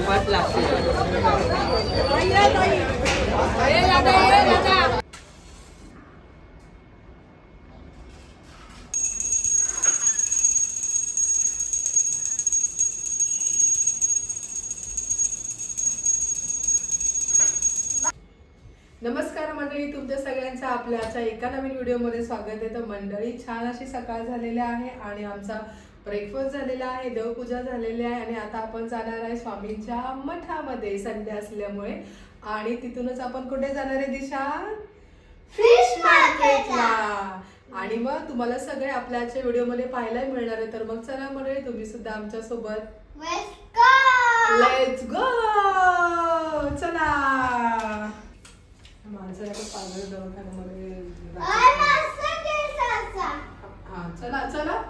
मस्त लागते. नमस्कार मंडळी, तुमच्या सगळ्यांचं आपल्या आजच्या एका नवीन व्हिडिओमध्ये स्वागत आहे. तर मंडळी, छान अशी सकाळ झालेली आहे आणि आमचा ब्रेकफास्ट झालेला आहे, देवपूजा झालेली आहे आणि आता आपण जाणार आहे स्वामींच्या मठामध्ये संडे असल्यामुळे. आणि तिथूनच आपण कुठे जाणार आहे दिशा? फिश मार्केटला. आणि मग तुम्हाला सगळे आपल्या आजच्या व्हिडिओमध्ये पाहायला मिळणार आहे. तर मग चला मंडळी, तुम्ही सुद्धा आमच्या सोबत लेट्स गो. चला. माणसाला पागल दवाखान्यामध्ये हा, चला चला.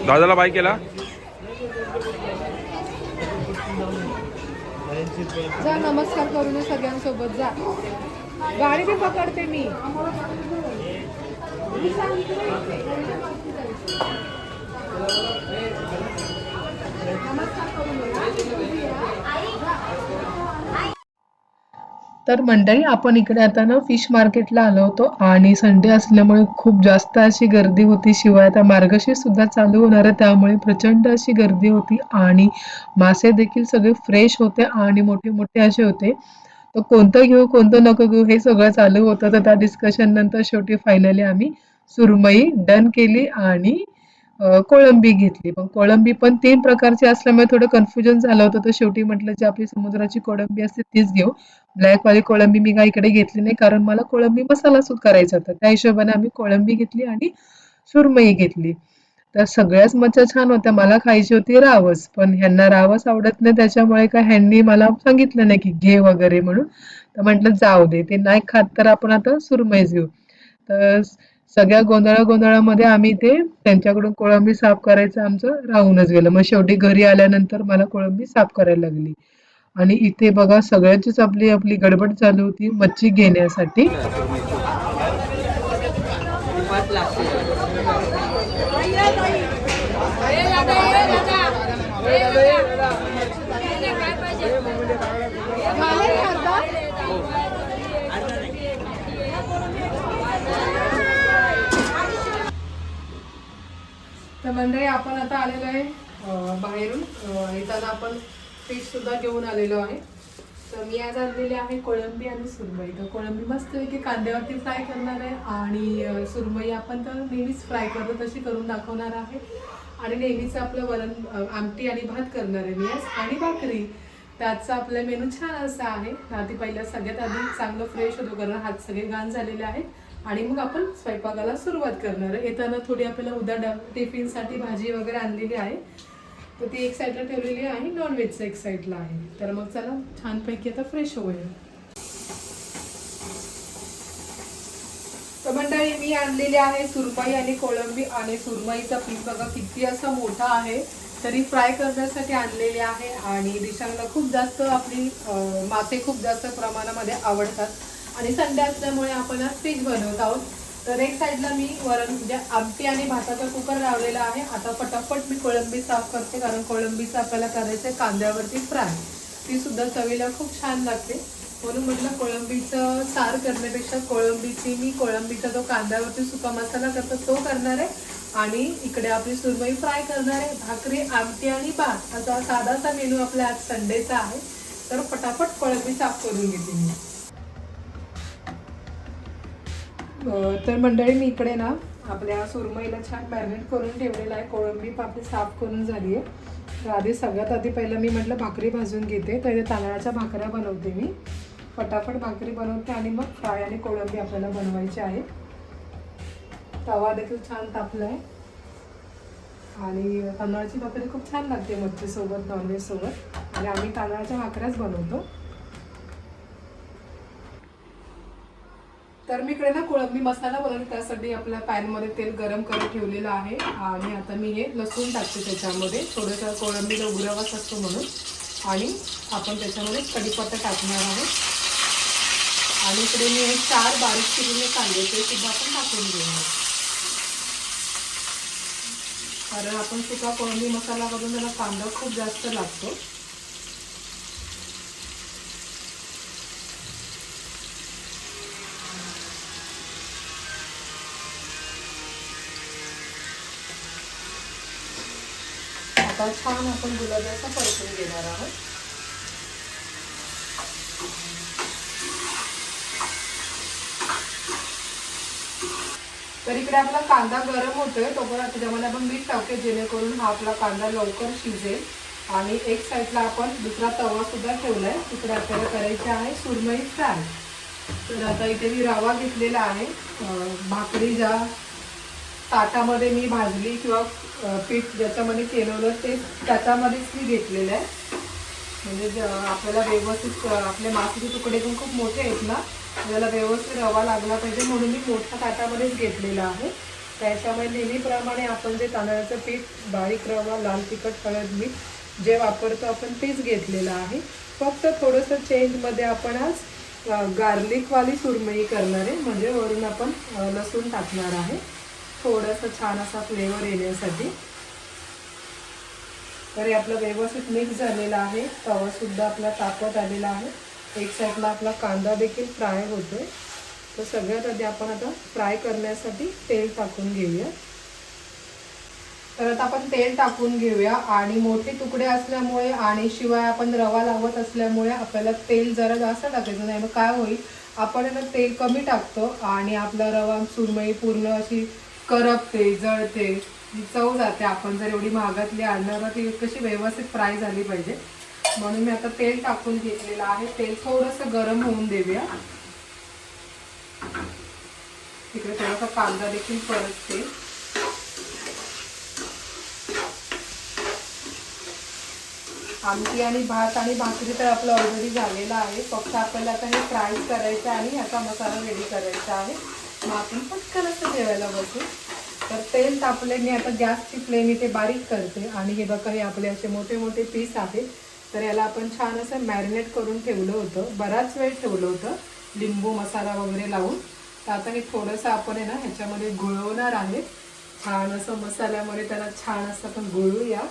दादाला बाय केला. जा, नमस्कार करून सगळ्यांसोबत जा. गाडी बी पकडते मी. तर मंडळी, आपण इकडे आता ना फिश मार्केटला आलो होतो आणि संडे असल्यामुळे खूप जास्त अशी गर्दी होती. शिवाय आता मार्गशीर्ष सुद्धा चालू होणार आहे, त्यामुळे प्रचंड अशी गर्दी होती आणि मासे देखील सगळे फ्रेश होते आणि मोठे मोठे असे होते. तर कोणतं घेऊ कोणतं नको घेऊ हे सगळं चालू होतं. तर त्या डिस्कशन नंतर शेवटी फायनली आम्ही सुरमई डन केली आणि कोळंबी घेतली. पण कोळंबी पण 3 प्रकारची असल्यामुळे थोडं कन्फ्युजन झालं होतं. तर शेवटी म्हटलं जी आपली समुद्राची कोळंबी असते तीच घेऊ. ब्लॅकवाली कोळंबी मी काही इकडे घेतली नाही, कारण मला कोळंबी मसाला सूप करायचा होता. त्या हिशोबाने आम्ही कोळंबी घेतली आणि सुरमई घेतली. तर सगळ्याच मच्छ्या छान होत्या. मला खायची होती रावस, पण ह्यांना रावस आवडत नाही, त्याच्यामुळे काय ह्यांनी मला सांगितलं नाही की घे वगैरे म्हणून. तर म्हटलं जाऊ दे, ते नाही खात तर आपण आता सुरमईच घेऊ. तर सगळ्या गोंधळामध्ये आम्ही ते त्यांच्याकडून कोळंबी साफ करायचं आमचं राहूनच गेलं. मग शेवटी घरी आल्यानंतर मला कोळंबी साफ करायला लागली. आणि इथे बघा सगळ्यांचीच आपली आपली गडबड चालू होती मच्छी घेण्यासाठी. तर मंडळी आपण आता आलेलो आहे बाहेरून. येताना आपण फिश सुद्धा घेऊन आलेलो आहे. तर मी आज आणलेली आहे कोळंबी आणि सुरमई. तर कोळंबी मस्तपैकी कांद्यावरती फ्राय करणार आहे आणि सुरमई आपण तर नेहमीच फ्राय करतो तशी करून दाखवणार आहे. आणि नेहमीच आपलं वरण आमटी आणि भात करणार आहे मी आज आणि भाकरी. त्याचा आपला मेनू छान असा आहे. आधी पहिल्या सगळ्यात आधी चांगलं फ्रेश होतो कारण हात सगळे घाण झालेले आहे आणि मग आपण स्वयंपाकाला सुरुवात करणार आहे. येताना थोडी आपल्याला उद्या टिफिनसाठी भाजी वगैरे आणलेली आहे. तर ती एक साईडला ठेवलेली आहे, नॉनव्हेजचं एक साईडला आहे. तर मग चला छानपैकी आता फ्रेश होऊया. तर मंडळी मी आणलेली आहे सुरमई आणि कोळंबी. आणि सुरमईचा पीस बघा किती असा मोठा आहे, तरी फ्राय करण्यासाठी आणलेले आहे. आणि दिशांना खूप जास्त आपली मासे खूप जास्त प्रमाणामध्ये आवडतात आणि संडे असल्यामुळे आपण आज फिश बनवत आहोत. तर एक साईडला मी वरण म्हणजे आमटी आणि भाताचा कुकर लावलेला आहे. आता फटाफट मी कोळंबी साफ करते कारण कोळंबीचं आपल्याला करायचं आहे कांद्यावरती फ्राय. ती सुद्धा चवीला खूप छान लागते. म्हणून म्हटलं कोळंबीचं सार करण्यापेक्षा कोळंबीचा जो कांद्यावरती सुका मसाला करतो तो करणार आहे आणि इकडे आपली सुरमई फ्राय करणार आहे. भाकरी, आमटी आणि भात असा साधासा मेनू आपला आज संडेचा आहे. तर फटाफट कोळंबी साफ करून घेते मी. तर मंडळी मी इकडे ना आपल्या सुरमईला छान मॅरिनेट करून ठेवलेलं आहे. कोळंबी आपली साफ करून झाली आहे. तर आधी सगळ्यात आधी पहिलं मी म्हटलं भाकरी भाजून घेते. तर तांदळाच्या भाकऱ्या बनवते मी. फटाफट भाकरी बनवते आणि मग फ्राय आणि कोळंबी आपल्याला बनवायची आहे. तवा देखील छान तापला आहे आणि तांदळाची भाकरी खूप छान लागते मच्छीसोबत, नॉनव्हेजसोबत. आणि आम्ही तांदळाच्या भाकऱ्याच बनवतो. तर मी इकडे ना कोळंबी मसाला बनवते. त्यासाठी आपल्या पॅनमध्ये तेल गरम करत ठेवलेलं आहे आणि आता मी हे लसूण टाकते त्याच्यामध्ये. थोडंसं कोळंबीला उग्रवास असतो म्हणून. आणि आपण त्याच्यामध्ये कढीपत्ता टाकणार आहोत. आणि इकडे मी हे 4 बारीक चिरलेले कांदे ते सुद्धा आपण टाकून घेऊया. कारण आपण सुका कोळंबी मसाला बनवून त्याला कांदा खूप जास्त लागतो. आता छान आपण गुलाबाचा परतून घेणार आहोत. तर इकडे आपला कांदा गरम होतोय तोपर्यंत त्याच्यामध्ये आपण मीठ टाकूया जेणेकरून हा आपला कांदा लवकर शिजेल. आणि एक साईडला आपण दुसरा तवा सुद्धा ठेवलाय. तिकडे आपल्याला करायचे आहे सुरमई फ्राय. तर आता इथे मी रवा घेतलेला आहे. भाकरी ज्या ताटामध्ये मी भाजली किंवा पीठ ज्याच्यामध्ये केलेलं ते त्याच्यामध्येच मी घेतलेलं आहे. म्हणजे आपल्याला व्यवस्थित आपले मासेचे तुकडे पण खूप मोठे आहेत ना, आपल्याला व्यवस्थित रवा लागला पाहिजे म्हणून मी मोठ्या ताटामध्येच घेतलेला आहे. त्याच्यामुळे नेहमीप्रमाणे आपण जे तांदळाचं पीठ, बारीक रवा, लाल तिखट, हळद, मीठ जे वापरतो आपण तेच घेतलेलं आहे. फक्त थोडंसं चेंजमध्ये आपण आज गार्लिकवाली सुरमई करणार आहे. म्हणजे वरून आपण लसूण टाकणार आहे थोडंसं छान असा फ्लेवर येण्यासाठी. तर हे आपलं व्यवस्थित मिक्स झालेलं आहे. तवा सुद्धा आपला तापत आलेला आहे. एक साईडला आपला कांदा देखील फ्राय होतोय. तर सगळ्यात आधी आपण आता फ्राय करण्यासाठी तेल टाकून घेऊया. तर आता आपण तेल टाकून घेऊया. आणि मोठे तुकडे असल्यामुळे आणि शिवाय आपण रवा लावत असल्यामुळे आपल्याला तेल जरा जास्त टाकायचं नाही. मग काय होईल, आपण तेल कमी टाकतो आणि आपला रवा सुरमई पूर्ण अशी करपते, जळते, चव जाते. आपण जर एवढी महागातली आणणार तर ती कशी व्यवस्थित फ्राय झाली पाहिजे. म्हणून मी आता तेल टाकून घेतलेलं आहे. तेल थोडंसं गरम होऊन देऊया. तिकडे थोडासा कांदा देखील परतते. आमटी आणि भात आणि भाकरी तर आपलं ऑलरेडी झालेलं आहे. फक्त आपल्याला आता हे फ्राय करायचं आणि ह्याचा मसाला रेडी करायचा आहे. मग आपण पटकन असं जेवायला बसू. तर तेल तापले, मी आता गॅसची फ्लेम इथे बारीक करते. आणि हे बघा, हे आपले असे मोठे मोठे पीस आहेत. तर याला आपण छान असं मॅरिनेट करून ठेवलं होतं, बराच वेळ ठेवलं होतं लिंबू मसाला वगैरे लावून. तर आता हे थोडंसं आपण आहे ना ह्याच्यामध्ये गुळवणार आहे. छान असं मसाल्यामध्ये त्याला छान असं आपण गुळूया.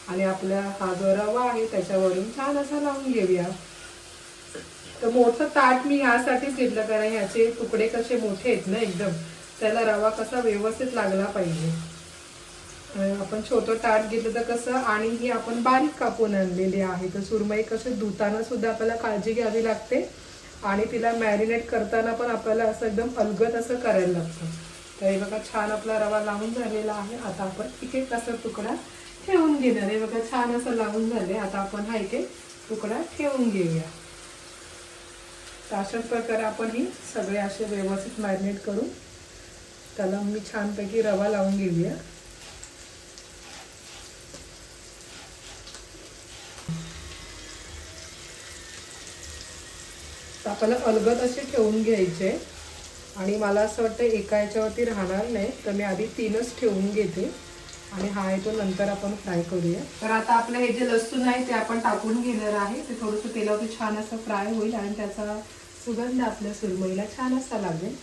आणि आपला हा जो रवा आहे त्याच्यावरून छान असा लावून घेऊया. तर मोठं ताट मी यासाठीच घेतलं, कारण ह्याचे तुकडे कसे मोठे आहेत ना एकदम, त्याला रवा कसा व्यवस्थित लागला पाहिजे. आपण छोटं ताट घेतलं तर कसं, आणि ही आपण बारीक कापून आणलेली आहे. तर सुरमई कसं धुताना सुद्धा आपल्याला काळजी घ्यावी लागते, आणि तिला मॅरिनेट करताना पण आपल्याला असं एकदम अलगद असं करायला लागतं. तर हे बघा, छान आपला रवा लावून झालेला आहे. आता आपण एक एक असा तुकडा ठेवून घेणार आहे. बघा, छान असं लावून झाले. आता आपण हा एक एक तुकडा ठेवून घेऊया. तर अशाच प्रकारे आपण ही सगळे असे व्यवस्थित मॅरिनेट करून त्याला मी छानपैकी रवा लावून घेऊया. तर आपल्याला अलगद असे ठेवून घ्यायचे. आणि मला असं वाटतं एका याच्यावरती राहणार नाही, तर मी आधी 3च ठेवून घेते. आणि हा आहे तो नंतर आपण फ्राय करूया. तर आता आपलं हे जे लसूण आहे ते आपण टाकून घेणार आहे. ते थोडंसं तेलावरती छान असं फ्राय होईल, आणि त्याचा सुगंध आपल्या सुरमईला छान असा लागेल.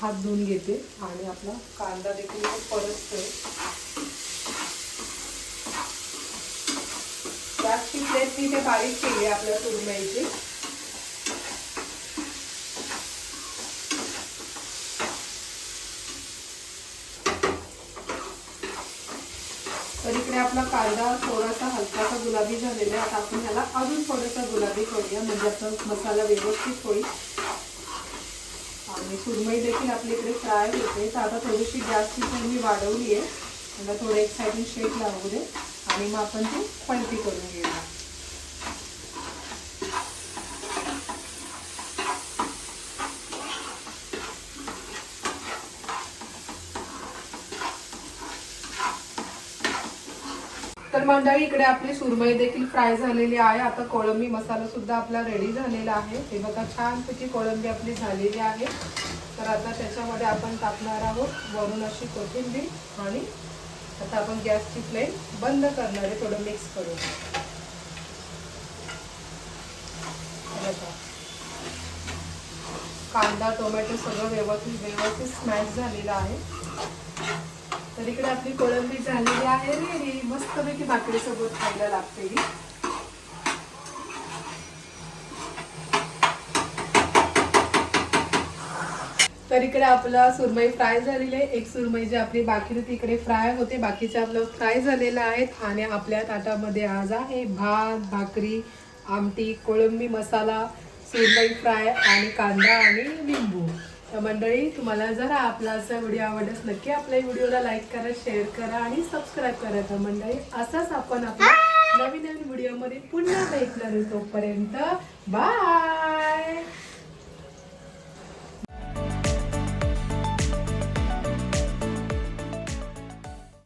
हात धुवून घेते. आणि आपला कांदा देखील परततोय. गॅसची फ्लेम मी इथे बारीक केली आपल्या सुरमईची. तर इकडे आपला कांदा थोडासा हलकासा गुलाबी झालेला आहे. आता आपण ह्याला अजून थोडासा गुलाबी करूया, म्हणजे आपला मसाला व्यवस्थित होईल. आणि सुरमई देखील आपली इकडे फ्राय होते. तर आता थोडीशी गॅसची फ्लेम मी वाढवली आहे. मला थोडं एक साईडने शेक लागू दे, आणि मग आपण ती पलटी करून घेऊया. तर मंडळी, इकडे आपली सुरमई देखील फ्राय झालेली आहे. आता कोळंबी मसाला सुद्धा आपला रेडी झालेला आहे. हे बघा, छानपैकी कोळंबी आपली झालेली आहे. तर आता त्याच्यामध्ये आपण टाकणार आहोत वरून अशी कोथिंबीर. आणि आता आपण गॅसची फ्लेम बंद करणार आहे, थोडं मिक्स करून. कांदा टोमॅटो सगळं व्यवस्थित स्मॅश झालेलं आहे. तर इकडे आपली कोळंबी झालेली आहे रेडी. मस्तपैकी भाकरीसोबत खायला लागते ही. तर इकडे आपला सुरमई फ्राय झालेली आहे. एक सुरमई जी आपली बाकी होती इकडे फ्राय होते, बाकीचे आपलं फ्राय झालेलं आहेत. आणि आपल्या ताटामध्ये आज आहे भात, भाकरी, आमटी, कोळंबी मसाला, सुरमई फ्राय आणि कांदा आणि लिंबू. तर मंडळी, तुम्हाला जर आपला असा व्हिडिओ आवडल्यास नक्की आपल्या व्हिडिओला लाईक करा, शेअर करा आणि सबस्क्राईब करा. तर मंडळी, असंच आपण आपल्या नवीन व्हिडिओमध्ये पुन्हा भेटणार. तोपर्यंत बाय.